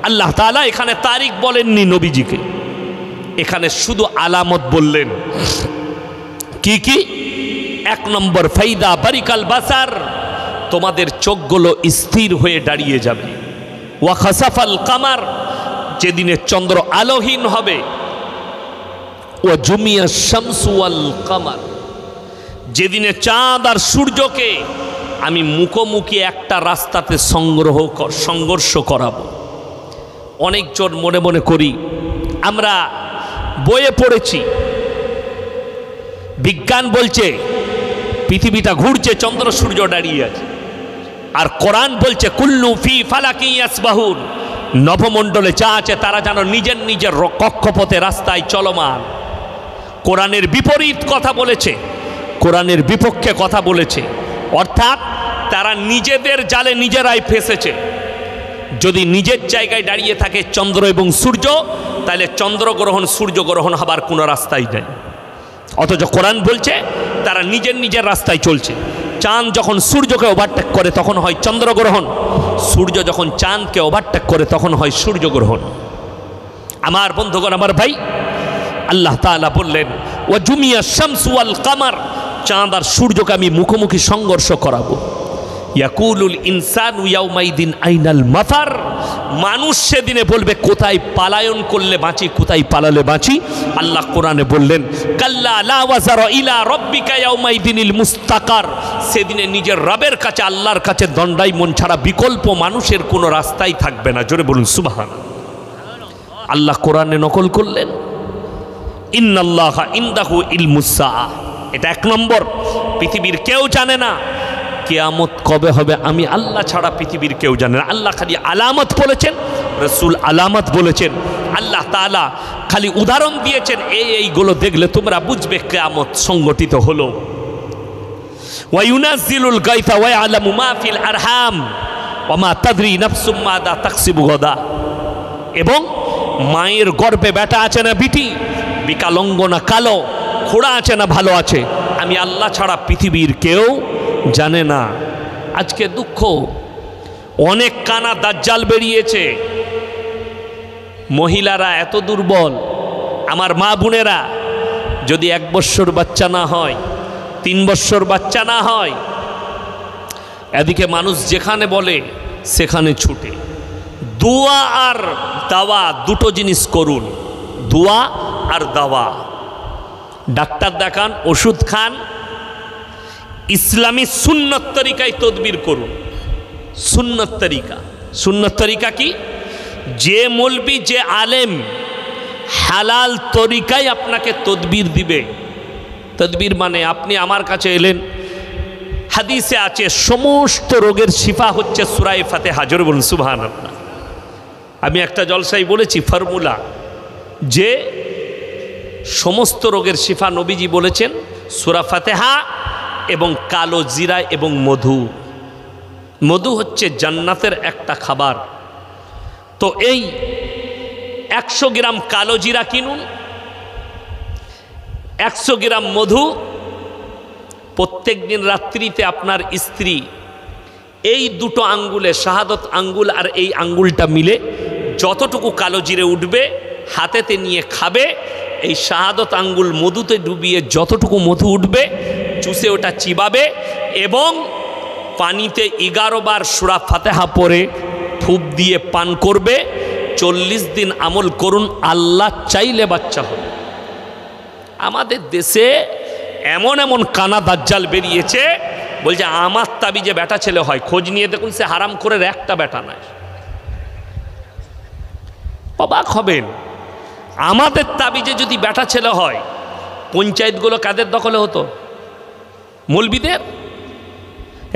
আল্লাহ তাআলা এখানে তারিখ বলেননি নবীজিকে, এখানে শুধু আলামত বললেন। কি কি? 1 নম্বর, ফাইদা বারিকাল বাসার, তোমাদের চোখগুলো স্থির হয়ে দাঁড়িয়ে যাবে। ওয়া খাসাফাল কামার, যেদিনে চন্দ্র আলোহীন হবে। ওয়া জুমিয়া শামসু ওয়াল কামার, যেদিনে চাঁদ আর সূর্যকে আমি মুখোমুখি একটা রাস্তাতে সংঘর্ষ করাবো। অনেকজন মনে মনে করি, আমরা বইয়ে পড়েছি বিজ্ঞান বলছে পৃথিবীটা ঘুরছে, চন্দ্র সূর্য দাঁড়িয়ে আছে। আর কোরআন বলছে কুল্লু ফি ফালাকি ইয়াসবাহুন, নভমণ্ডলে যা আছে তারা যেন নিজের নিজের কক্ষপথে রাস্তায় চলমান। কোরআনের বিপরীত কথা বলেছে, কোরআনের বিপক্ষে কথা বলেছে, অর্থাৎ তারা নিজেদের জালে নিজেরাই ফেসেছে। যদি নিজের জায়গায় দাঁড়িয়ে থাকে চন্দ্র এবং সূর্য, তাহলে চন্দ্রগ্রহণ সূর্যগ্রহণ হবার কোনো রাস্তাই নেই। অথচ কোরআন বলছে তারা নিজের নিজের রাস্তায় চলছে। চাঁদ যখন সূর্যকে ওভারটেক করে তখন হয় চন্দ্রগ্রহণ, সূর্য যখন চাঁদকে ওভারটেক করে তখন হয় সূর্যগ্রহণ। আমার বন্ধুগণ, আমার ভাই, আল্লাহ তাআলা বললেন ওয়া জুমিয়া শামসু ওয়াল কামার, চাঁদ আর সূর্যকে আমি মুখোমুখি সংঘর্ষ করাবো। ইয়াকুলুল ইনসানু ইয়াউমাইদিন আইনাল মাফার, মানুষ সেদিনে বলবে কোথায় পালায়ন করলে বাঁচি, কোথায় পালালে বাঁচি। আল্লাহ কোরআনে বললেন কাল্লা লা ওয়াজারা ইলা রাব্বিকা ইয়াউমাইদিনিল মুস্তাকার, সেদিনে নিজের রবের কাছে, আল্লাহর কাছে দণ্ডাই মন ছাড়া বিকল্প মানুষের কোনো রাস্তাই থাকবে না। জোরে বলুন সুবহানাল্লাহ। আল্লাহ কোরআনে নকল করলেন ইন্নাল্লাহা ইনদাহু ইলমুস সাআহ, এটা 1 নম্বর। পৃথিবীর কেউ জানে না কিয়ামত কবে হবে, আমি আল্লাহ ছাড়া পৃথিবীর কেউ জানে না। আল্লাহ খালি আলামত বলেছেন, রাসূল আলামত বলেছেন, আল্লাহ তাআলা খালি উদাহরণ দিয়েছেন, এইগুলো দেখলে তোমরা বুঝবে কিয়ামত সংগঠিত হলো। ওয়া ইউনাজ্জিলুল গায়থা ওয়া ইয়ালামু মা ফিল আরহাম ওয়া মা তাদরি নাফসুম মাযা তাকসিবু গাদা, এবং মায়ের গর্ভে বেটা আছে না বিটি, বিকালঙ্গ না কালো, খোড়া আছে না ভালো আছে, আমি আল্লাহ ছাড়া পৃথিবীর কেউ জানে না। আজকে দুঃখ, অনেক কানা দাজ্জাল বেরিয়েছে। মহিলারা এত দুর্বল, আমার মা বোনেরা, যদি 1 বৎসর বাচ্চা না হয়, 3 বৎসর বাচ্চা না হয়, এদিকে মানুষ যেখানে বলে সেখানে ছুটে। দোয়া আর দাওয়া দুটো জিনিস করুন, দোয়া আর দাওয়া। ডাক্তার দেখান, ওষুধ খান, ইসলামী সুন্নত তরিকায় তদবির করুন। সুন্নত তরিকা, সুন্নত তরিকা কি? যে মৌলবি, যে আলেম হালাল তরিকায় আপনাকে তদবির দিবে। তদবির মানে আপনি আমার কাছে এলেন, হাদিসে আছে সমস্ত রোগের শিফা হচ্ছে সূরা ফাতিহা। জোরে বলুন সুবহানাল্লাহ। আমি একটা জলসায় বলেছি ফর্মুলা, যে সমস্ত রোগের শিফা নবীজি বলেছেন সূরা ফাতিহা এবং কালো জিরা এবং মধু। মধু হচ্ছে জান্নাতের একটা খাবার। তো এই 100 গ্রাম কালো জিরা কিনুন, 100 গ্রাম মধু। প্রত্যেক দিন রাত্রিতে আপনার স্ত্রী এই দুটো আঙ্গুলে, শাহাদত আঙ্গুল আর এই আঙ্গুলটা মিলে যতটুকু কালো জিরে উঠবে হাতেতে নিয়ে খাবে। এই শাহাদত আঙ্গুল মধুতে ডুবিয়ে যতটুকু মধু উঠবে চুষে ওটা চিবাবে এবং পানিতে 11 বার সূরা ফাতিহা পড়ে ফুপ দিয়ে পান করবে। 40 দিন আমল করুন, আল্লাহ চাইলে বাচ্চা হবে। আমাদের দেশে এমন এমন কানা দাজ্জাল বেরিয়েছে, বলছে আমার তাবিজে বেটা ছেলে হয়। খোঁজ নিয়ে দেখুন, সে হারাম করে একটা বেটা নাই। অবাক হবেন, আমাদের তাবিজে যদি বেটা ছেলে হয়, পঞ্চায়েতগুলো কাদের দখলে হতো? মৌলবীদের।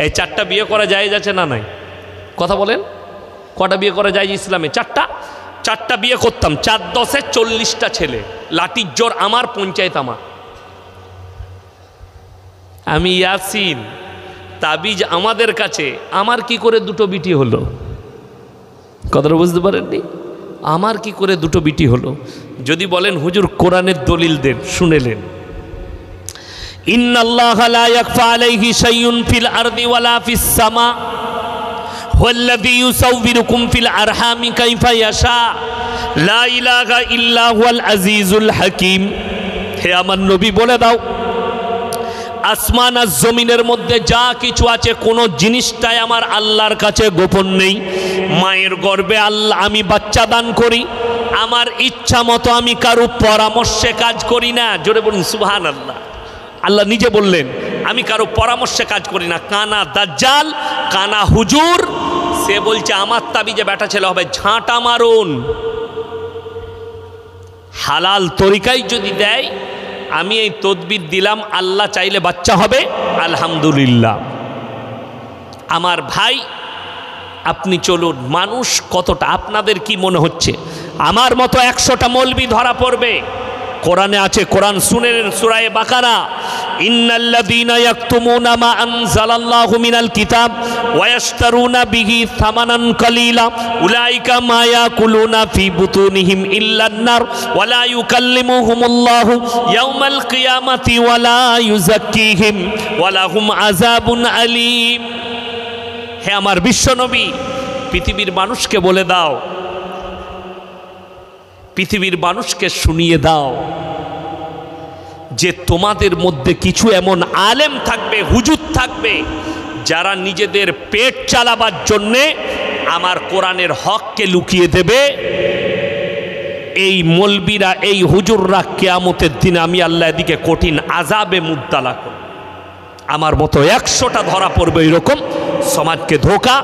এই 4টা বিয়ে করা জায়েজ আছে না নাই? কথা বলেন, কটা বিয়ে করা যায় ইসলামে? 4টা বিয়ে করতাম, 4 10 40টা ছেলে, লাঠির জোর আমার, পঞ্চায়েত আমার। আমি ইয়াসিন, তাবিজ আমাদের কাছে, আমার কি করে 2টো বিটি হলো? কথাটা বুঝতে পারেননি? আমার কি করে 2টো বিটি হলো? যদি বলেন হুজুর কোরআনের দলিল দেন, শুনেলেন, ইন্নাল্লাহা লা ইয়াখফা আলাইহি শাইউন ফিল আরদি ওয়ালা ফিস সামা হুয়াল্লাযী ইউসাউবিরুকুম ফিল আরহামি কাইফা ইয়াশা লা ইলাহা ইল্লা হুয়াল আজিজুল হাকীম। হে আমার নবী বলে দাও, আসমান আর জমিনের মধ্যে যা কিছু আছে কোনো জিনিসটাই আমার আল্লাহর কাছে গোপন নেই। মায়ের গর্ভে আল্লাহ আমি বাচ্চা দান করি, আমার ইচ্ছা মতো আমি কারো পরামর্শে কাজ করি না। জোরে বলুন সুবহানাল্লাহ। আল্লাহ নিজে বললেন আমি কারো পরামর্শে কাজ করি না। কানা দাজ্জাল, কানা হুজুর, সে বলছে আমার তাবিজে বেটা ছেলে হবে, ঝাঁটা মারুন। হালাল তরিকায় যদি দেয়, আমি এই তদবির দিলাম, আল্লাহ চাইলে বাচ্চা হবে, আলহামদুলিল্লাহ। আমার ভাই, আপনি চলুন, মানুষ কতটা, আপনাদের কি মনে হচ্ছে আমার মতো 100টা মৌলবি ধরা পড়বে? কোরআনে আছে, কোরআন শুনেন, সূরা বাকারা, ইন্নাল্লাযীনা ইয়াকতুমুনা মা আনজালাল্লাহু মিনাল কিতাব ওয়া ইয়াশতারুনা বিহি থামানান কালীলা উলাইকা মা ইয়াকুলুনা ফি বুতুনিহিম ইল্লান নার ওয়া লা ইউকাল্লিমুহুমুল্লাহু ইয়াওমাল কিয়ামাতি ওয়া লা ইউযাক্কিহিম ওয়া লাহুম আযাবুন আলীম। হে আমার বিশ্বনবী, পৃথিবীর মানুষকে বলে দাও, পৃথিবীর মানুষকে শুনিয়ে দাও যে তোমাদের মধ্যে কিছু এমন আলেম থাকবে, হুজুর থাকবে, যারা নিজেদের পেট চালাবার জন্যে আমার কোরআনের হককে লুকিয়ে দেবে। এই মৌলবীরা, এই হুজুররা কিয়ামতের দিনে আমি আল্লাহ এদিকে কঠিন আযাবে মুবতালা করব। আমার মতো 100টা ধরা পড়বে এরকম সমাজকে ধোঁকা,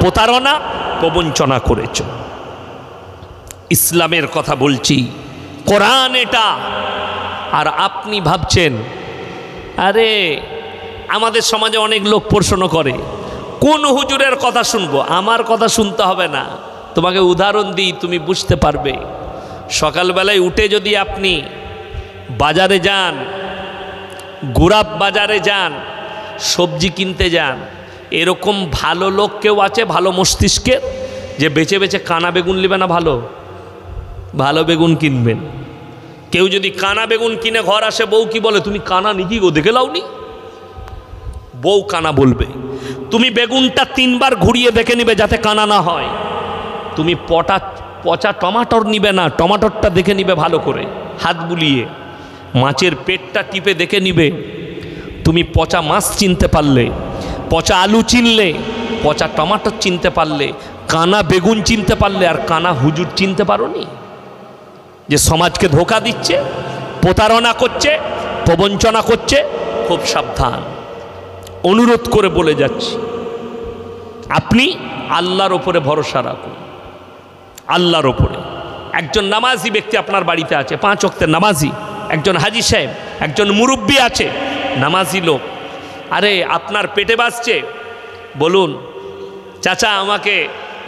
প্রতারণা, প্রবঞ্চনা করেছ। ইসলামের কথা বলছি, কোরআন এটা। আর আপনি ভাবছেন, আরে আমাদের সমাজে অনেক লোক প্রশ্ন করে কোন হুজুরের কথা শুনবো? আমার কথা শুনতে হবে না, তোমাকে উদাহরণ দিই, তুমি বুঝতে পারবে। সকালবেলায় উঠে যদি আপনি বাজারে যান, গোরাপ বাজারে যান, সবজি কিনতে যান, এরকম ভালো লোক কেউ আছে ভালো মস্তিষ্কের, যে বেছে বেছে কানা বেগুন নেবে না, ভালো ভালো বেগুন কিনবেন? কেউ যদি কানা বেগুন কিনে ঘর আসে, বউ কি বলে, তুমি কানা নিকি গো, দেখে লাওনি? বউ কানা বলবে। তুমি বেগুনটা 3 বার ঘুরিয়ে দেখে নিবে যাতে কানা না হয়। তুমি পচা টমাটর নিবে না, টমাটরটা দেখে নিবে ভালো করে হাত বুলিয়ে। মাছের পেটটা টিপে দেখে নিবে। তুমি পচা মাছ চিনতে পারলে, পচা আলু চিনলে, পচা টমাটর চিনতে পারলে, কানা বেগুন চিনতে পারলে, আর কানা হুজুর চিনতে পারোনি? যে সমাজকে ধোঁকা দিচ্ছে, প্রতারণা করছে, প্রবঞ্চনা করছে, খুব সাবধান। অনুরোধ করে বলে যাচ্ছি, আপনি আল্লাহর ওপরে ভরসা রাখুন, আল্লাহর ওপরে। একজন নামাজি ব্যক্তি আপনার বাড়িতে আছে, 5 ওয়াক্তের নামাজি, একজন হাজি সাহেব, একজন মুরব্বী আছে, নামাজি লোক। আরে আপনার পেটে বাজছে, বলুন চাচা আমাকে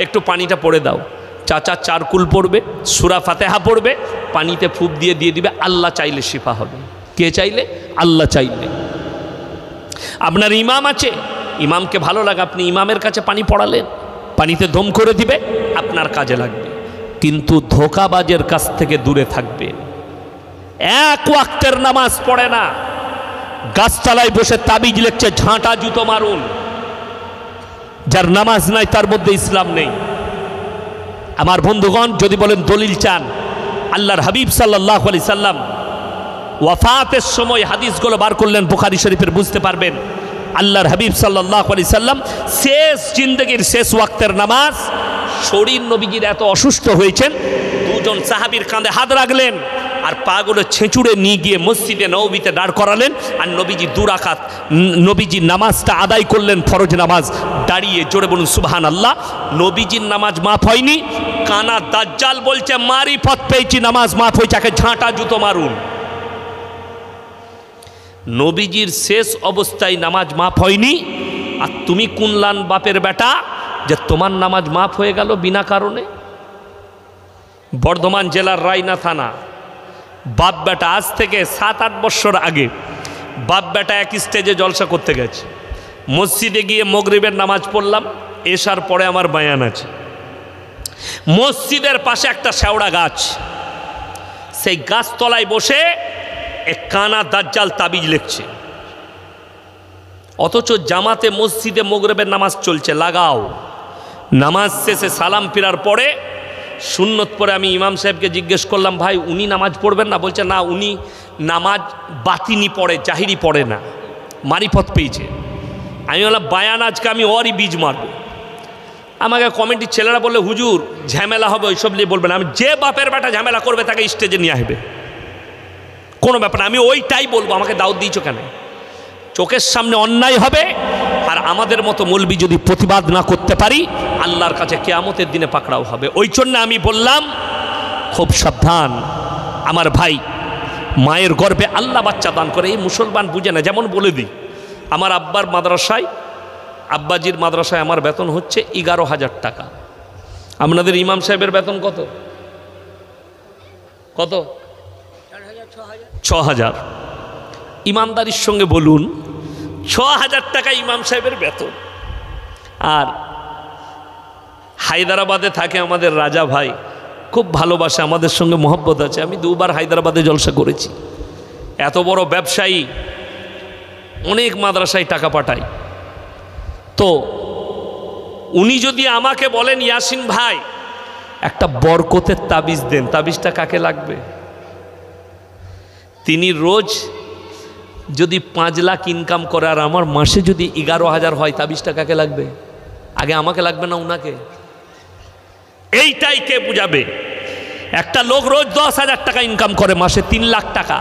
একটু পানিটা পড়ে দাও। চাচা চারকুল পড়বে, সূরা ফাতিহা পড়বে, পানিতে ফুপ দিয়ে দিবে। আল্লাহ চাইলে শিফা হবে। কে চাইলে? আল্লাহ চাইলে। আপনার ইমাম আছে, ইমামকে ভালো লাগে, আপনি ইমামের কাছে পানি পড়ালেন, পানিতে দম করে দিবে, আপনার কাজে লাগবে। কিন্তু ধোঁকাবাজের কাছ থেকে দূরে থাকবে। 1 ওয়াক্তের নামাজ পড়ে না, গাছতলায় বসে তাবিজ লিখছে, ঝাঁটা জুতো মারুন। যার নামাজ নাই তার মধ্যে ইসলাম নেই। আমার বন্ধুগণ, যদি বলেন দলিল চান, আল্লাহর হাবিব সাল্লাল্লাহু আলাইহি সাল্লাম ওয়াফাতের সময় হাদিসগুলো বার করলেন, বুখারী শরীফের, বুঝতে পারবেন। আল্লাহর হাবিব সাল্লাল্লাহু আলাইহি সাল্লাম শেষ জিন্দেগির শেষ ওয়াক্তের নামাজ, শরীর নবীজির এত অসুস্থ হয়েছেন, 2 জন সাহাবীর কাঁধে হাত রাখলেন আর পাগুলো ছেঁচুড়ে নিয়ে গিয়ে মসজিদে নববীতে দাঁড় করালেন। আর নবীজি 2 রাকাত নবীজির নামাজটা আদায় করলেন, ফরজ নামাজ, দাঁড়িয়ে। জোরে বলুন সুবহানাল্লাহ। নবীজির নামাজ মাফ হয়নি। কানা দাজ্জাল বলছে মারিফত পেয়েছি, নামাজ মাফ হয়েছে, একে ঝাঁটা জুতো মারুন। নবীজির শেষ অবস্থায় নামাজ মাফ হয়নি, আর তুমি কুনলান বাপের বেটা যে তোমার নামাজ মাফ হয়ে গেল বিনা কারণে। বর্ধমান জেলার রায়না থানা, বাপ বেটা, আজ থেকে 7-8 বছর আগে বাপ বেটা এক স্টেজে জলসা করতে গেছে। মসজিদে গিয়ে মাগরিবের নামাজ পড়লাম, এশার পরে আমার বায়ান আছে। মসজিদের পাশে একটা শেওড়া গাছ, সেই গাছতলায় বসে এক কানা দাজ্জাল তাবিজ লিখছে। অথচ জামাতে মসজিদে মাগরিবের নামাজ চলছে, লাগাও। নামাজ শেষে সালাম ফেরার পরে সুন্নত পরে আমি ইমাম সাহেবকে জিজ্ঞেস করলাম, ভাই উনি নামাজ পড়বেন না? বলছে না, উনি নামাজ বাতিনি পড়ে, জাহিরি পড়ে না, মারিফত পেয়েছে। আমি বললাম বায়ান আজকে আমি ওরই বীজ মারব। আমাকে কমিটির ছেলেরা বললে হুজুর ঝামেলা হবে, ওইসব নিয়ে বলবেন। আমি যে বাপের বেটা ঝামেলা করবে তাকে স্টেজে নিয়ে আসবে, কোনো ব্যাপার না, আমি ওইটাই বলবো। আমাকে দাওয়াত দিয়েছ কেন? চোখের সামনে অন্যায় হবে, আর আমাদের মতো মৌলবি যদি প্রতিবাদ না করতে পারি আল্লাহর কাছে কিয়ামতের দিনে পাকড়াও হবে। ওই জন্য আমি বললাম খুব সাবধান আমার ভাই, মায়ের গর্ভে আল্লাহ বাচ্চা দান করে, এই মুসলমান বুঝে না। যেমন বলে দিই, আমার আব্বার মাদ্রাসায়, আব্বাজির মাদ্রাসায় আমার বেতন হচ্ছে 11,000 টাকা। আপনাদের ইমাম সাহেবের বেতন কত? কত? 6,000। ইমানদারির সঙ্গে বলুন, 6,000 টাকা ইমাম সাহেবের বেতন। আর হায়দ্রাবাদে থাকে আমাদের রাজা ভাই, খুব ভালোবাসে, আমাদের সঙ্গে মহব্বত আছে। আমি 2 বার হায়দ্রাবাদে জলসা করেছি। এত বড় ব্যবসায়ী, অনেক মাদ্রাসায় টাকা পাঠায়। তো উনি যদি আমাকে বলেন ইয়াসিন ভাই একটা বরকতের তাবিজ দেন, তাবিজটা কাকে লাগবে? তিনি রোজ যদি 5 লাখ ইনকাম করে আর আমার মাসে যদি 11,000 হয়, তাবিজটা কাকে লাগবে? আগে আমাকে লাগবে না উনাকে? এইটাই কে বুঝাবে? একটা লোক রোজ 10,000 টাকা ইনকাম করে, মাসে 3 লাখ টাকা,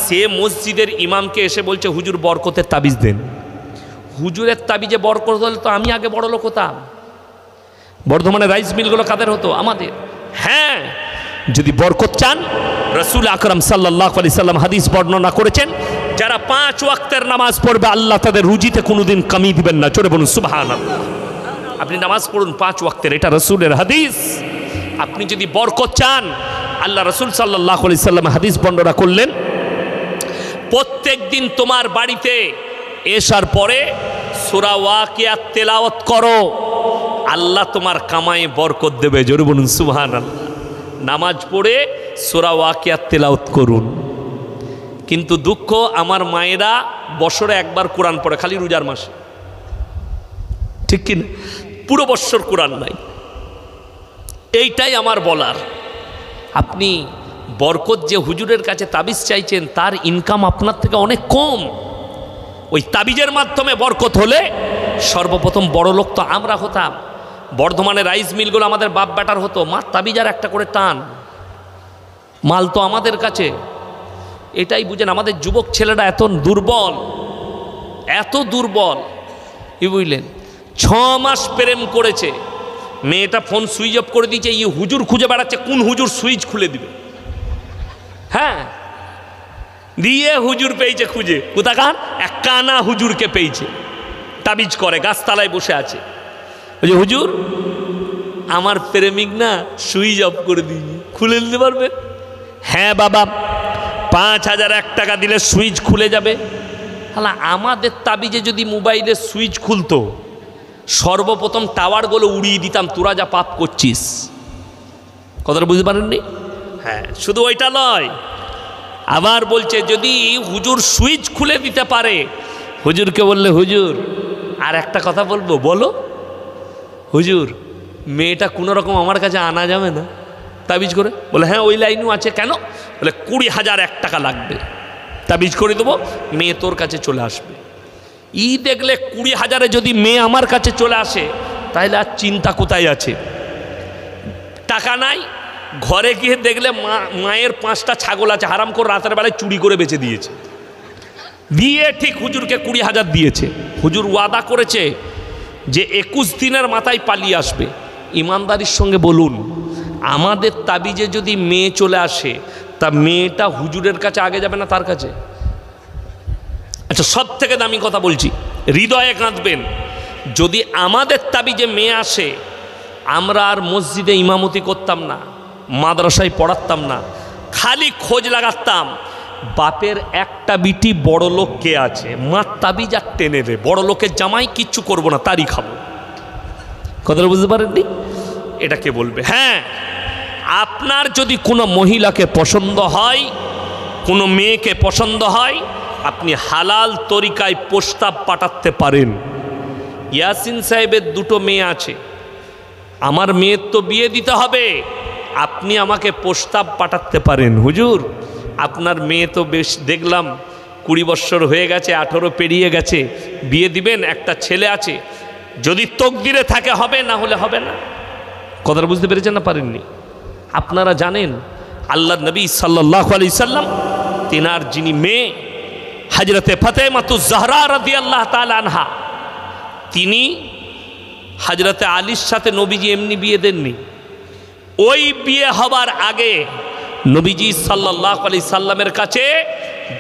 সে মসজিদের ইমামকে এসে বলছে হুজুর বরকতের তাবিজ দেন। হুজুরের তাবিজে বরকত হলে তো আমি আগে বড় লোক হতাম। বর্ধমানে রাইস মিলগুলো কাদের হতো? আমাদের। হ্যাঁ, যদি বরকত চান, রসুল আকরাম সাল্লাল্লাহু আলাইহি সাল্লাম হাদিস বর্ণনা করেছেন, যারা 5 ওয়াক্তের নামাজ পড়বে আল্লাহ তাদের রুজিতে কোনোদিন কমি দিবেন না। চলে বলুন সুবহানাল্লাহ। আপনি নামাজ পড়ুন 5 ওয়াক্তের, এটা রসুলের হাদিস। আপনি যদি বরকত চান, আল্লাহ রসুল সাল্লাল্লাহু আলাইহি সাল্লাম হাদিস বর্ণনা করলেন, প্রত্যেক দিন তোমার বাড়িতে এসার পরে সূরা ওয়াকিয়াত তেলাওয়াত করো, আল্লাহ তোমার কামায়ে বরকত দেবে। জোরে বলুন সুবহানাল্লাহ। নামাজ পড়ে সূরা ওয়াকিয়াত তেলাওয়াত করুন। কিন্তু দুঃখ, আমার মায়েরা বছরে একবার কোরআন পড়ে, খালি রোজার মাসে, ঠিক কিনা? পুরো বৎসর কোরআন নাই। এইটাই আমার বলার। আপনি বরকত যে হুজুরের কাছে তাবিজ চাইছেন, তার ইনকাম আপনার থেকে অনেক কম। ওই তাবিজের মাধ্যমে বরকত হলে সর্বপ্রথম বড় লোক তো আমরা হতাম। বর্ধমানে রাইস মিলগুলো আমাদের বাপ বেটার হতো, মা তাবিজ আর একটা করে টান, মাল তো আমাদের কাছে। এটাই বুঝেন, আমাদের যুবক ছেলেরা এত দুর্বল, এত দুর্বল। কি বুঝলেন? 6 মাস প্রেম করেছে, মেয়েটা ফোন সুইচ অফ করে দিয়েছে, এই হুজুর খুঁজে বেড়াচ্ছে কোন হুজুর সুইচ খুলে দিবে। হ্যাঁ, দিয়ে হুজুর পেয়েছে খুঁজে, কোথাকার এক কানা হুজুরকে পেয়েছে, তাবিজ করে, গাছতলায় বসে আছে। ওই যে হুজুর আমার প্রেমিক না সুইচ অফ করে দিয়েছে, খুলে দিতে পারবে? হ্যাঁ বাবা, 5,001 টাকা দিলে সুইচ খুলে যাবে। তাহলে আমাদের তাবিজে যদি মোবাইলে সুইচ খুলতো, সর্বপ্রথম টাওয়ারগুলো উড়িয়ে দিতাম, তোরা যা পাপ করছিস। কথাটা বুঝতে পারেননি? হ্যাঁ, শুধু ওইটা নয়, আবার বলছে যদি হুজুর সুইচ খুলে দিতে পারে, হুজুরকে বললে হুজুর আর একটা কথা বলবো, বলো। হুজুর মেয়েটা কোনো রকম আমার কাছে আনা যাবে না তাবিজ করে? বলে হ্যাঁ ওই লাইনও আছে। কেন? বলে 20,001 টাকা লাগবে, তাবিজ করে দেবো, মেয়ে তোর কাছে চলে আসবে। দেখলে 20,000-এ যদি মেয়ে আমার কাছে চলে আসে, তাহলে আর চিন্তা কোথায় আছে? টাকা নাই, ঘরে গিয়ে দেখলে মায়ের 5টা ছাগল আছে, হারাম করে রাতের বেলায় চুরি করে বেচে দিয়েছে, দিয়ে ঠিক হুজুরকে 20,000 দিয়েছে। হুজুর ওয়াদা করেছে যে 21 দিনের মাথায় পালিয়ে আসবে। ইমানদারির সঙ্গে বলুন, আমাদের তাবিজে যদি মেয়ে চলে আসে, তা মেয়েটা হুজুরের কাছে আগে যাবে না তার কাছে? আচ্ছা, সব থেকে দামি কথা বলছি, হৃদয়ে কাঁদবেন, যদি আমাদের তাবিজে মেয়ে আসে, আমরা আর মসজিদে ইমামতি করতাম না, মাদ্রাসায় পড়াতাম না, খালি খোঁজ লাগাতাম বাপের একটা বিটি বড় লোক কে আছে, মা তাবিজ আর টেনে দে, বড় লোকের জামাই কিচ্ছু করবো না, তারই খাবো। কথাটা বুঝতে পারেননি? এটা কে বলবে? হ্যাঁ, আপনার যদি কোনো মহিলাকে পছন্দ হয়, কোনো মেয়েকে পছন্দ হয়, আপনি হালাল তরিকায় প্রস্তাব পাঠাতে পারেন। ইয়াসিন সাহেবের 2টো মেয়ে আছে, আমার মেয়ের তো বিয়ে দিতে হবে, আপনি আমাকে প্রস্তাব পাঠাতে পারেন। হুজুর আপনার মেয়ে তো বেশ দেখলাম 20 বৎসর হয়ে গেছে, 18 পেরিয়ে গেছে, বিয়ে দিবেন, একটা ছেলে আছে, যদি তকদিরে থাকে হবে, না হলে হবে না। কথাটা বুঝতে পেরেছেন না পারেননি? আপনারা জানেন আল্লাহ নবী সাল্লাল্লাহু আলাইহি সাল্লাম তিনার যিনি মেয়ে হযরতে ফাতেমাতুজ জাহরা রাদিয়াল্লাহু তাআলা আনহা, তিনি হযরতে আলীর সাথে নবীজি এমনি বিয়ে দেননি। ওই বিয়ে হবার আগে নবীজি সাল্লাল্লাহু আলাইহি সাল্লামের কাছে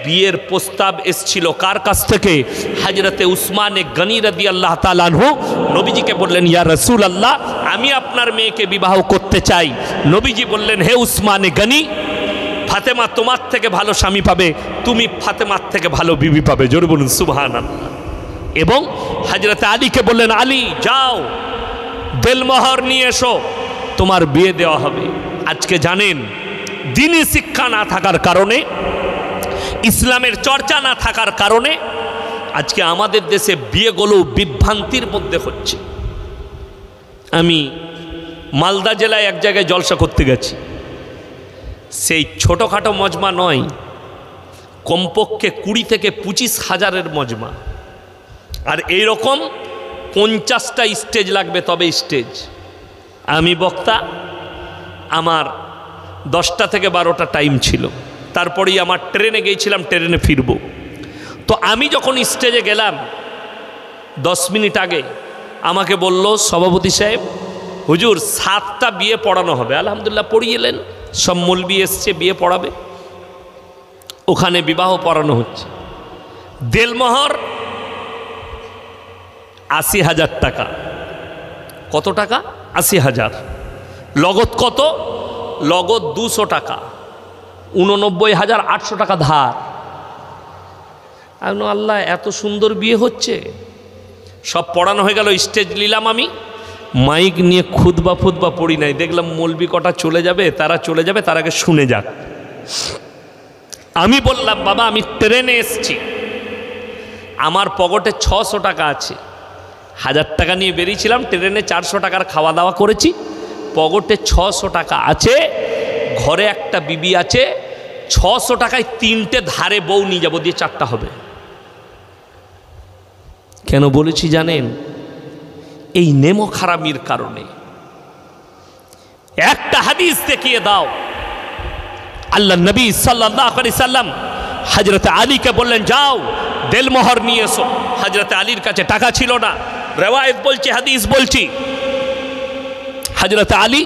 বিয়ের প্রস্তাব এসেছিল। কার কাছ থেকে? হযরতে উসমানে গনি রাদিয়াল্লাহু তাআলা আনহু নবীজিকে বললেন, ইয়া রাসূলুল্লাহ, আমি আপনার মেয়েকে বিবাহ করতে চাই। নবীজি বললেন, হে উসমানে গনি, ফাতেমা তোমার থেকে ভালো স্বামী পাবে, তুমি ফাতেমার থেকে ভালো বিবি পাবে। জোরে বলুন সুবহানাল্লাহ। এবং হযরতে আলীকে বললেন, আলী যাও দেলমোহর নিয়ে এসো, তোমার বিয়ে দেওয়া হবে। আজকে জানেন দ্বীনি শিক্ষা না থাকার কারণে, ইসলামের চর্চা না থাকার কারণে আজকে আমাদের দেশে বিয়েগুলো বিভ্রান্তির মধ্যে হচ্ছে। আমি মালদা জেলায় এক জায়গায় জলসা করতে গেছি, সেই ছোটোখাটো মজমা নয়, কমপক্ষে 20 থেকে 25 হাজারের মজমা, আর এইরকম 50টা স্টেজ লাগবে, তবে স্টেজ। আমি বক্তা, আমার 10টা থেকে 12টা টাইম ছিল, তারপরেই আমার ট্রেনে গিয়েছিলাম, ট্রেনে ফিরব। তো আমি যখন স্টেজে গেলাম 10 মিনিট আগে আমাকে বলল সভাপতি সাহেব, হুজুর 7টা বিয়ে পড়ানো হবে। আলহামদুলিল্লাহ পড়িয়ে এলেন, সব মৌলবি এসছে, বিয়ে পড়াবে। ওখানে বিবাহ পড়ানো হচ্ছে। দেলমোহর 80,000 টাকা। কত টাকা? 80,000। লগত কত? লগত 200 টাকা, 89,800 টাকা ধার। আল্লাহ, এত সুন্দর বিয়ে হচ্ছে। সব পড়ানো হয়ে গেল, স্টেজ নিলাম আমি, মাইক নিয়ে খুতবা পড়ি নাই। দেখলাম মৌলবি কটা চলে যাবে, তারা চলে যাবে, তার আগে শুনে যাক। আমি বললাম, বাবা আমি ট্রেনে এসছি, আমার পকেটে 600 টাকা আছে, 1000 টাকা নিয়ে বেরিয়েছিলাম, ট্রেনে 400 টাকার খাওয়া দাওয়া করেছি, পকেটে 600 টাকা আছে, ঘরে একটা বিবি আছে, 600 টাকায় 3টে ধারে বউ নিয়ে যাবো, দিয়ে 4টা হবে। কেন বলেছি জানেন? এই নেমো খারামির কারণে। একটা হাদিস দেখিয়ে দাও, আল্লাহ নবী সাল্লাল্লাহু আলাইহি সাল্লাম হযরতে আলীকে বললেন, যাও দেলমোহর নিয়ে এসো। হযরতে আলীর কাছে টাকা ছিল না, রেওয়ায়েত বলছি, হাদিস বলছি। হযরতে আলী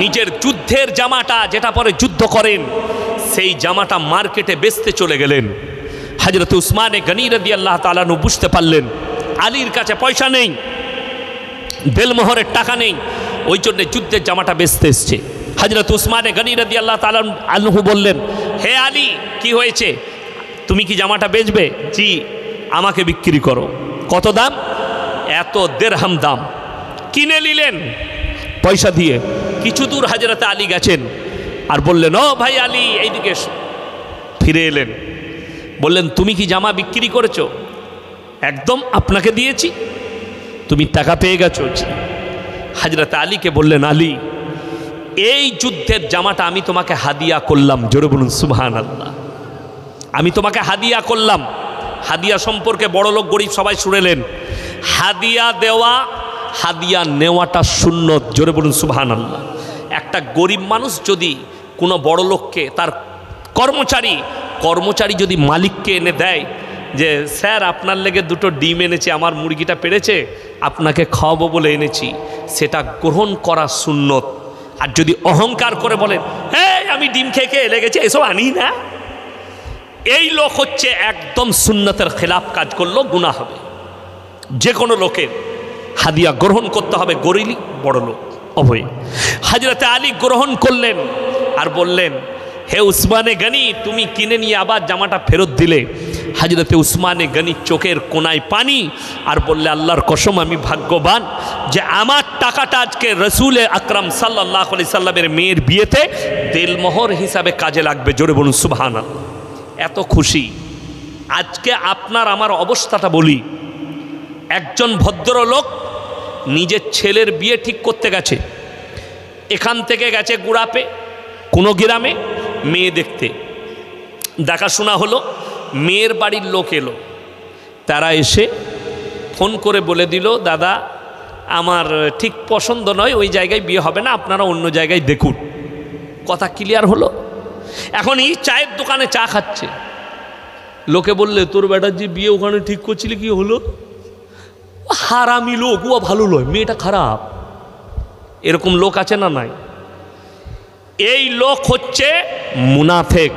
নিজের যুদ্ধের জামাটা, যেটা পরে যুদ্ধ করেন, সেই জামাটা মার্কেটে বেচতে চলে গেলেন। হযরতে উসমানে গনি রাদিয়াল্লাহু তাআলা আনহু বুঝতে পারলেন আলীর কাছে পয়সা নেই, দেলমোহরের টাকা নেই, ওই জন্য যুদ্ধের জামাটা বেচতে এসছে। হযরত উসমানে গনি রাদিয়াল্লাহু তাআলা আনহু বললেন, হে আলী, কি হয়েছে? তুমি কি জামাটা বেচবে? জি। আমাকে বিক্রি করো। কত দাম? এত দেরহাম দাম। কিনে নিলেন পয়সা দিয়ে। কিছু দূর হযরতে আলী গেছেন, আর বললেন, ও ভাই আলী, এইদিকে এসো। ফিরে এলেন, বললেন, তুমি কি জামা বিক্রি করেছো? একদম, আপনাকে দিয়েছি। তুমি টাকা পেয়ে গেছো? হযরতে আলীকে বললেন, আলী, এই যুদ্ধের জামাটা আমি তোমাকে হাদিয়া করলাম। জোরে বলুন সুবহানাল্লাহ। আমি তোমাকে হাদিয়া করলাম। হাদিয়া সম্পর্কে বড় লোক গরিব সবাই শুনেলেন। হাদিয়া দেওয়া, হাদিয়া নেওয়াটা সুন্নত। জোরে বলুন সুবহানাল্লাহ। একটা গরিব মানুষ যদি কোনো বড় লোককে, তার কর্মচারী যদি মালিককে এনে দেয়, যে স্যার আপনার লেগে 2টো ডিম এনেছি, আমার মুরগিটা পেড়েছে, আপনাকে খাওয়াবো বলে এনেছি, সেটা গ্রহণ করা সুন্নত। আর যদি অহংকার করে বলেন, হ্যাঁ আমি ডিম খেয়ে লেগেছে, এসব আনি না, এই লোক হচ্ছে একদম সুন্নতের খেলাফ কাজ করলো, গুনাহ হবে। যে কোনো লোকের হাদিয়া গ্রহণ করতে হবে, গরিব বড় লোক উভয়। হযরতে আলী গ্রহণ করলেন আর বললেন, হে উসমানে গনি, তুমি কিনে নিয়ে আবার জামাটা ফেরত দিলে। হযরতে উসমানে গনি চোখের কোনায় পানি, আর বললে, আল্লাহর কসম, আমি ভাগ্যবান যে আমার টাকাটা আজকে রাসূল আকরাম সাল্লাল্লাহু আলাইহি সাল্লামের মেয়ের বিয়েতে দেলমোহর হিসাবে কাজে লাগবে। জোরে বলুন সুবহানাল্লাহ। এত খুশি। আজকে আপনার আমার অবস্থাটা বলি, একজন ভদ্রলোক নিজের ছেলের বিয়ে ঠিক করতে গেছে, এখান থেকে গেছে গুড়াপে কোনো গ্রামে মেয়ে দেখতে, দেখাশোনা হলো, মেয়ের বাড়ির লোক এলো, তারা এসে ফোন করে বলে দিল, দাদা আমার ঠিক পছন্দ নয়, ওই জায়গায় বিয়ে হবে না, আপনারা অন্য জায়গায় দেখুন। কথা ক্লিয়ার হলো। এখন এই চায়ের দোকানে চা খাচ্ছে, লোকে বললে তোর বেটার যে বিয়ে ওখানে ঠিক করছিলি কি হলো? হারামি লোক, ও ভালো নয়, মেয়েটা খারাপ। এরকম লোক আছে না নাই? এই লোক হচ্ছে মুনাফেক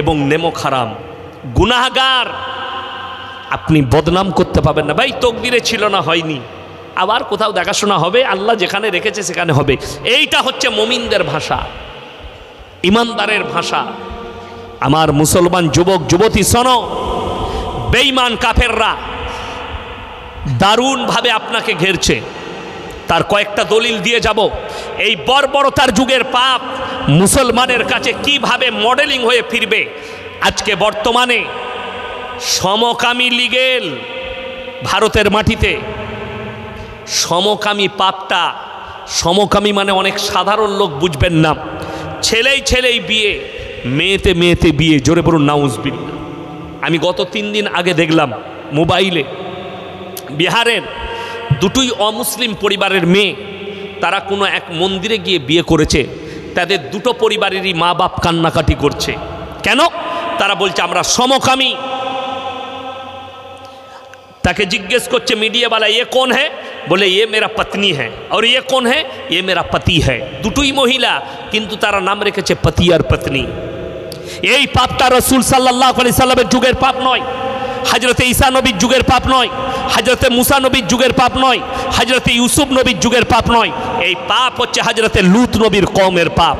এবং নেমো খারাম, গুনাহগার। আপনি বদনাম করতে পাবেন না। ভাই তকদিরে ছিল না, হয়নি, আবার কোথাও দেখাশোনা হবে, আল্লাহ যেখানে রেখেছে সেখানে হবে। এইটা হচ্ছে মুমিনদের ভাষা, ইমানদারের ভাষা। আমার মুসলমান যুবক যুবতী শোনো, বেঈমান কাফেররা দারুণভাবে আপনাকে ঘেরছে। তার কয়েকটা দলিল দিয়ে যাব। এই বর্বরতার যুগের পাপ মুসলমানের কাছে কিভাবে মডেলিং হয়ে ফিরবে। আজকে বর্তমানে সমকামী লিগেল ভারতের মাটিতে। সমকামী পাপটা, সমকামী মানে অনেক সাধারণ লোক বুঝবেন না, ছেলেই ছেলেই বিয়ে, মেয়েতে মেয়েতে বিয়ে। জোরে বলুন নাউজুবিল্লাহ। আমি গত 3 দিন আগে দেখলাম মোবাইলে, বিহারের দুটোই অমুসলিম পরিবারের মেয়ে, তারা কোনো এক মন্দিরে গিয়ে বিয়ে করেছে। তাদের দুটো পরিবারেরই মা বাপ কান্নাকাটি করছে। কেন? তারা বলছে আমরা সমকামী। তাকে জিজ্ঞেস করছে মিডিয়াওয়ালা, ये कौन है? बोले ये मेरा पत्नी है। और ये कौन है? ये मेरा पति है। দুটোই মহিলা, কিন্তু তারা নাম রেখেছে পতি আর পত্নী। এই পাপটা রাসূল সাল্লাল্লাহু আলাইহি সাল্লামের যুগের পাপ নয়, হযরতে ঈসা নবীর যুগের পাপ নয়, হযরতে মুসা নবীর যুগের পাপ নয়, হযরতে ইউসুফ নবীর যুগের পাপ নয়। এই পাপ হচ্ছে হযরতে লূত নবীর কওমের পাপ।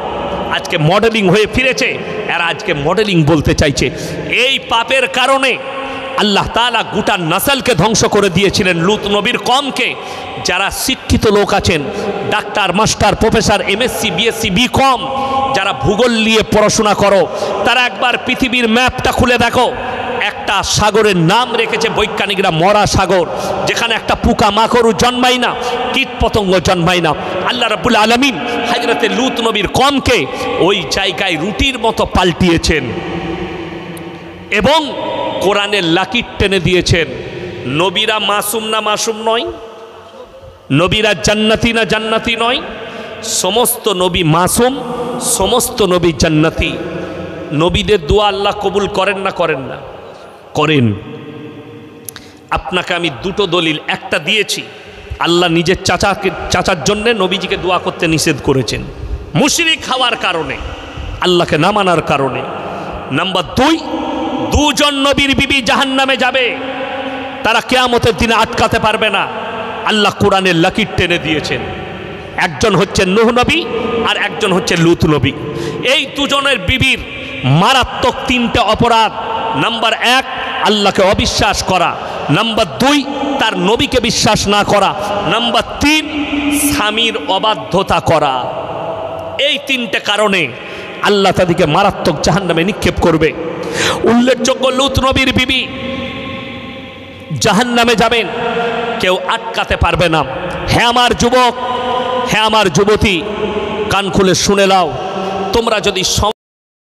আজকে মডেলিং হয়ে ফিরেছে, এরা আজকে মডেলিং বলতে চাইছে। এই পাপের কারণে আল্লাহ তাআলা গোটা নসলকে ধ্বংস করে দিয়েছিলেন, লূত নবীর কওমকে। যারা শিক্ষিত লোক আছেন, doctor, master, professor, MSc, BSc, BCom, যারা ভূগোল নিয়ে পড়াশোনা করো, তারা একবার পৃথিবীর ম্যাপটা খুলে দেখো। একটা সাগরের নাম রেখেছে বৈজ্ঞানিকরা মরা সাগর, যেখানে একটা পোকা মাকড়ও জন্মায় না, কীট পতঙ্গ জন্মায় না। আল্লাহ রাব্বুল আলামিন হযরতে লূত নবীর কওমকে ওই জায়গায় রুটির মতো পাল্টিয়েছেন এবং কোরআনের লাকির টেনে দিয়েছেন। নবীরা মাসুম না মাসুম নয়? নবীরা জান্নাতি না জান্নাতি নয়? সমস্ত নবী মাসুম, সমস্ত নবী জান্নাতি। নবীদের দোয়া আল্লাহ কবুল করেন না করেন না? করেন। আপনাকে আমি দুটো দলিল, একটা দিয়েছি, আল্লাহ নিজের চাচার জন্যে নবীজিকে দোয়া করতে নিষেধ করেছেন, মুশরিক হওয়ার কারণে, আল্লাহকে না মানার কারণে। নাম্বার 2, দুজন নবীর বিবি জাহান্নামে যাবে, তারা কিয়ামতের দিনে আটকাতে পারবে না। আল্লাহ কোরআনের লাকির টেনে দিয়েছেন। একজন হচ্ছে নূহ নবী আর একজন হচ্ছে লূত নবী। এই দুজনের বিবির মারাত্মক 3টে অপরাধ। নাম্বার 1, আল্লাহকে অবিশ্বাস করা। নাম্বার 2, তার নবীকে বিশ্বাস না করা। নাম্বার 3, স্বামীর অবাধ্যতা করা। এই 3টে কারণে আল্লাহ তাদেরকে মারাত্মক জাহান্নামে নিক্ষেপ করবে। উল্লেখযোগ্য, লূত নবীর বিবি জাহান্নামে যাবেন, কেউ আটকাতে পারবে না। হ্যাঁ আমার যুবক, হ্যাঁ আমার যুবতী, কান খুলে শুনে নাও, তোমরা যদি